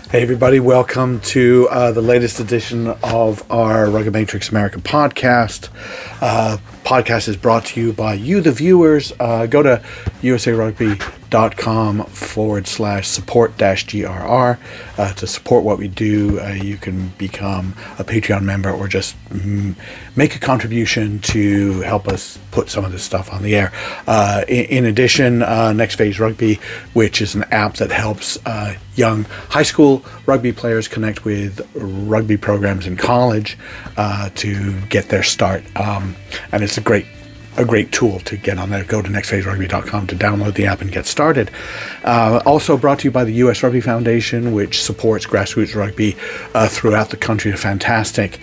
Hey everybody, welcome to the latest edition of our RuggaMatrix America podcast. Podcast is brought to you by you, the viewers. Go to usarugby.com/support-GRR to support what we do. You can become a Patreon member or just make a contribution to help us put some of this stuff on the air. In addition, Next Phase Rugby, which is an app that helps young high school rugby players connect with rugby programs in college to get their start. And it's a great tool to get on there. Go to nextphaserugby.com to download the app and get started. Also brought to you by the U.S. Rugby Foundation, which supports grassroots rugby throughout the country. A fantastic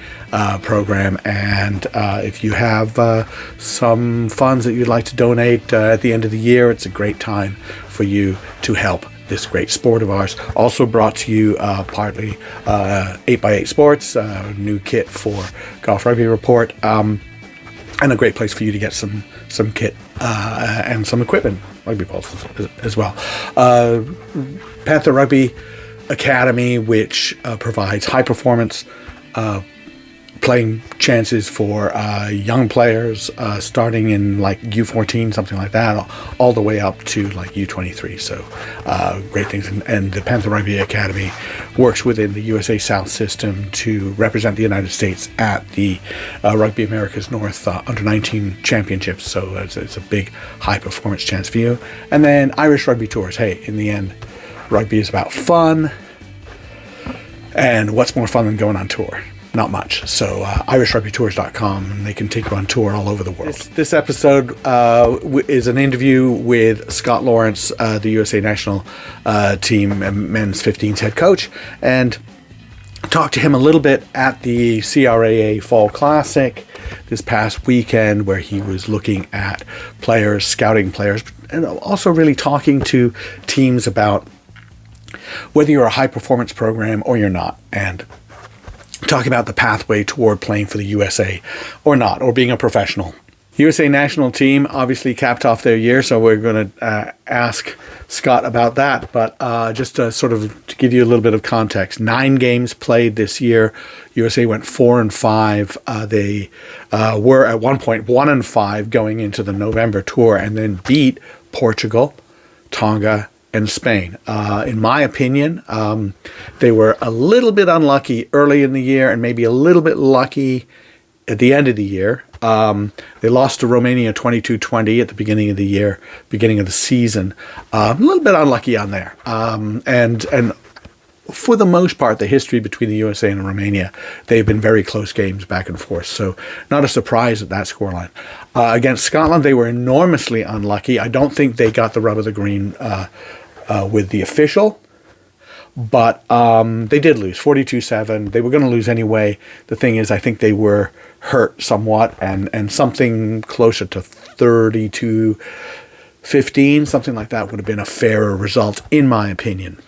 program. And if you have some funds that you'd like to donate at the end of the year, it's a great time for you to help this great sport of ours. Also brought to you partly 8x8 Sports, new kit for Goff Rugby Report. And a great place for you to get some kit and some equipment, rugby balls as well. Panther Rugby Academy, which provides high performance playing chances for young players starting in like U14, something like that, all the way up to like U23. So great things. And the Panther Rugby Academy works within the USA South system to represent the United States at the Rugby America's North Under-19 Championships. So it's a big high performance chance for you. And then Irish Rugby Tours. Hey, in the end, rugby is about fun. And what's more fun than going on tour? Not much. So IrishRugbyTours.com, and they can take you on tour all over the world. This episode is an interview with Scott Lawrence, the USA National Team Men's 15s head coach, and talked to him a little bit at the CRAA Fall Classic this past weekend, where he was looking at players, scouting players, and also really talking to teams about whether you're a high performance program or you're not, and talking about the pathway toward playing for the USA or not, or being a professional. USA national team obviously capped off their year, so we're going to ask Scott about that. But just to sort of to give you a little bit of context, 9 games played this year. USA went 4-5. They were at one point 1-5 going into the November tour, and then beat Portugal, Tonga, and Spain. In my opinion, they were a little bit unlucky early in the year and maybe a little bit lucky at the end of the year. They lost to Romania 22-20 at the beginning of the year, beginning of the season. A little bit unlucky on there. And for the most part, the history between the USA and Romania, they've been very close games back and forth. So not a surprise at that scoreline. Against Scotland, they were enormously unlucky. I don't think they got the rub of the green with the official, but they did lose 42-7. They were going to lose anyway. The thing is, I think they were hurt somewhat, and something closer to 32-15, something like that would have been a fairer result, in my opinion.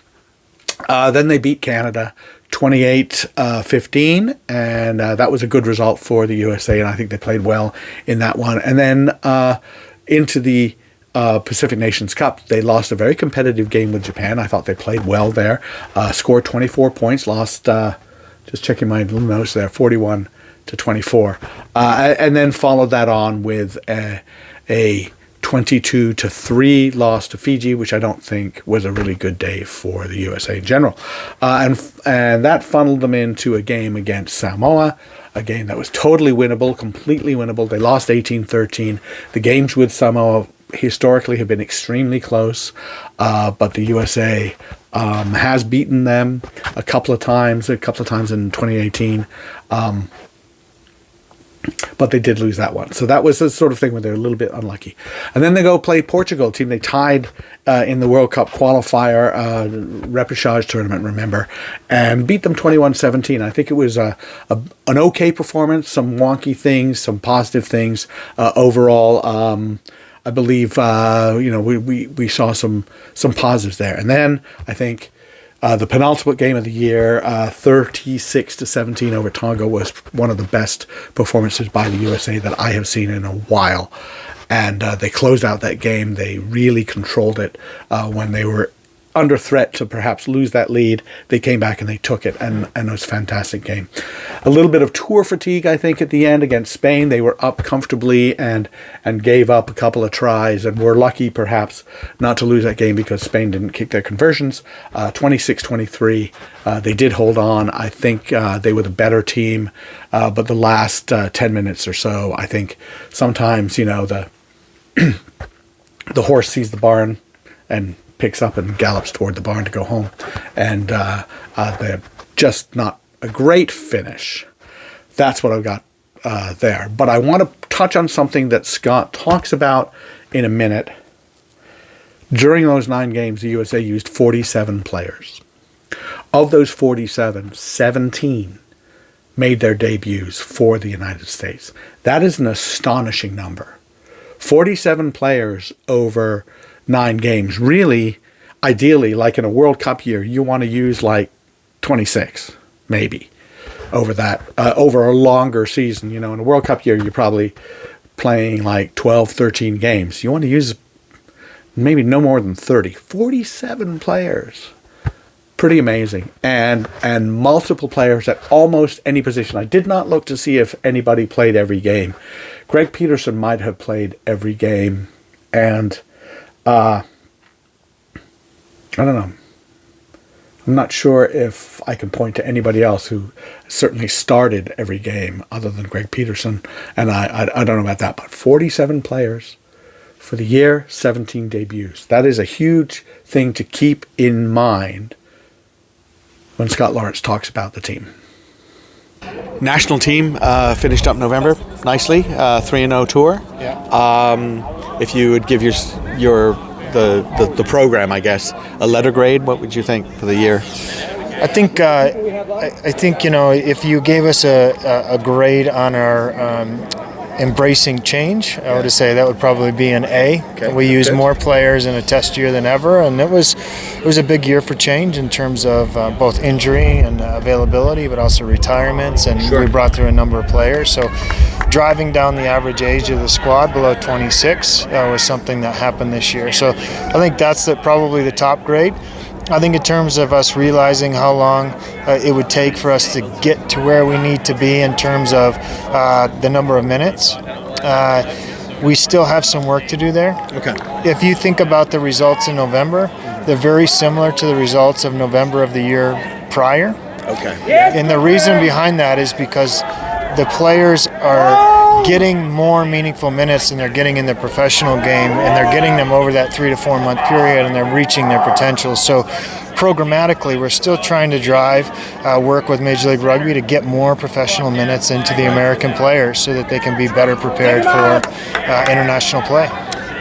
Then they beat Canada 28-15, and that was a good result for the USA, and I think they played well in that one. And then into the Pacific Nations Cup, they lost a very competitive game with Japan. I thought they played well there. Scored 24 points, lost, just checking my little notes there, 41-24. And then followed that on with a 22-3 loss to Fiji, which I don't think was a really good day for the USA in general. And that funneled them into a game against Samoa, a game that was totally winnable, completely winnable. They lost 18-13. The games with Samoa historically have been extremely close, but the USA has beaten them a couple of times in 2018. But they did lose that one. So that was the sort of thing where they're a little bit unlucky. And then they go play Portugal, a team they tied in the World Cup qualifier, repechage tournament, remember, and beat them 21-17. I think it was an okay performance, some wonky things, some positive things. Overall, I believe, we saw some positives there. And then I think the penultimate game of the year, 36-17 over Tonga, was one of the best performances by the USA that I have seen in a while. And they closed out that game. They really controlled it when they were under threat to perhaps lose that lead, they came back and they took it, and it was a fantastic game. A little bit of tour fatigue, I think, at the end against Spain. They were up comfortably and gave up a couple of tries, and were lucky perhaps not to lose that game because Spain didn't kick their conversions. 26-23, they did hold on. I think they were the better team, but the last 10 minutes or so, I think sometimes, the horse sees the barn and picks up and gallops toward the barn to go home. And they're just not a great finish. That's what I've got there. But I want to touch on something that Scott talks about in a minute. During those 9 games, the USA used 47 players. Of those 47, 17 made their debuts for the United States. That is an astonishing number. 47 players over 9 games. Really, ideally, like in a World Cup year, you want to use like 26, maybe, over that, over a longer season. In a World Cup year, you're probably playing like 12, 13 games. You want to use maybe no more than 30. 47 players. Pretty amazing. And multiple players at almost any position. I did not look to see if anybody played every game. Greg Peterson might have played every game, and I don't know. I'm not sure if I can point to anybody else who certainly started every game other than Greg Peterson, and I don't know about that, but 47 players for the year, 17 debuts. That is a huge thing to keep in mind when Scott Lawrence talks about the team. National team finished up November nicely, 3-0 tour. Yeah. If you would give the program, I guess, a letter grade, what would you think for the year? I think if you gave us a grade on our embracing change, I would say that would probably be an A. Okay. We used more players in a test year than ever, and it was a big year for change in terms of both injury and availability, but also retirements, and Sure. we brought through a number of players. So driving down the average age of the squad below 26 was something that happened this year. So I think that's probably the top grade. I think in terms of us realizing how long it would take for us to get to where we need to be in terms of the number of minutes, we still have some work to do there. Okay. If you think about the results in November, they're very similar to the results of November of the year prior. Okay. And the reason behind that is because the players are getting more meaningful minutes than they're getting in the professional game, and they're getting them over that 3 to 4 month period, and they're reaching their potential. So programmatically, we're still trying to drive work with Major League Rugby to get more professional minutes into the American players so that they can be better prepared for international play.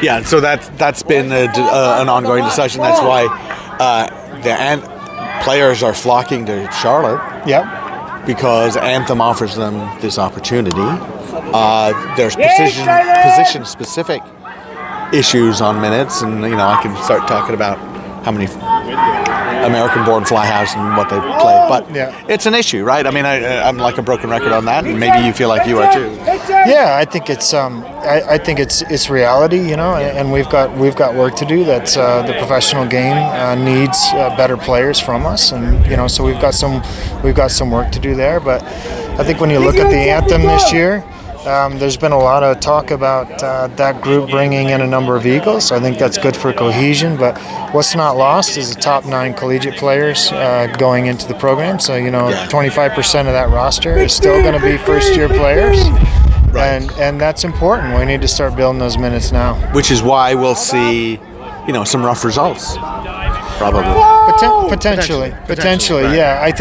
Yeah, so that's been an ongoing discussion. That's why players are flocking to Charlotte. Yep. Because Anthem offers them this opportunity. There's position-specific issues on minutes, and I can start talking about how many American-born fly halves and what they play. But It's an issue, right? I mean, I'm like a broken record on that, and maybe you feel like you are too. Yeah, I think it's it's reality, and we've got work to do. That's the professional game needs better players from us, and so we've got some work to do there. But I think when you look at the Anthem this year, there's been a lot of talk about that group bringing in a number of Eagles. I think that's good for cohesion, but what's not lost is the top 9 collegiate players going into the program. So, 25% of that roster is still going to be first-year players. Right. And that's important. We need to start building those minutes now. Which is why we'll see, some rough results, probably. Potentially, right. yeah. I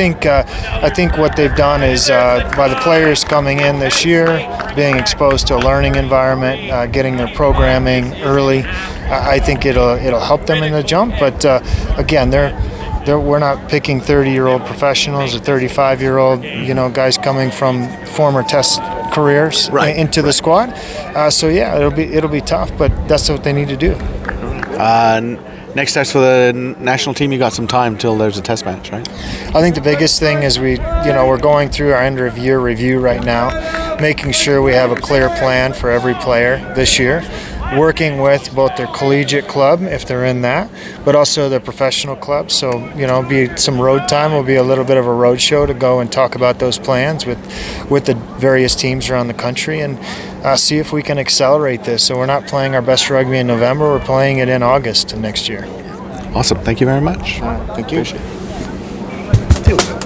think what they've done is by the players coming in this year, being exposed to a learning environment, getting their programming early. I think it'll help them in the jump. But again, we're not picking 30-year-old professionals or 35-year-old guys coming from former test careers into the squad. So yeah, it'll be tough, but that's what they need to do. Next steps for the national team, you got some time till there's a test match, right? I think the biggest thing is we're going through our end of year review right now, making sure we have a clear plan for every player this year. working with both their collegiate club, if they're in that, but also their professional club. So, be some road time. Will be a little bit of a road show to go and talk about those plans with the various teams around the country and see if we can accelerate this. So we're not playing our best rugby in November. We're playing it in August next year. Awesome. Thank you very much. Thank you. Appreciate it.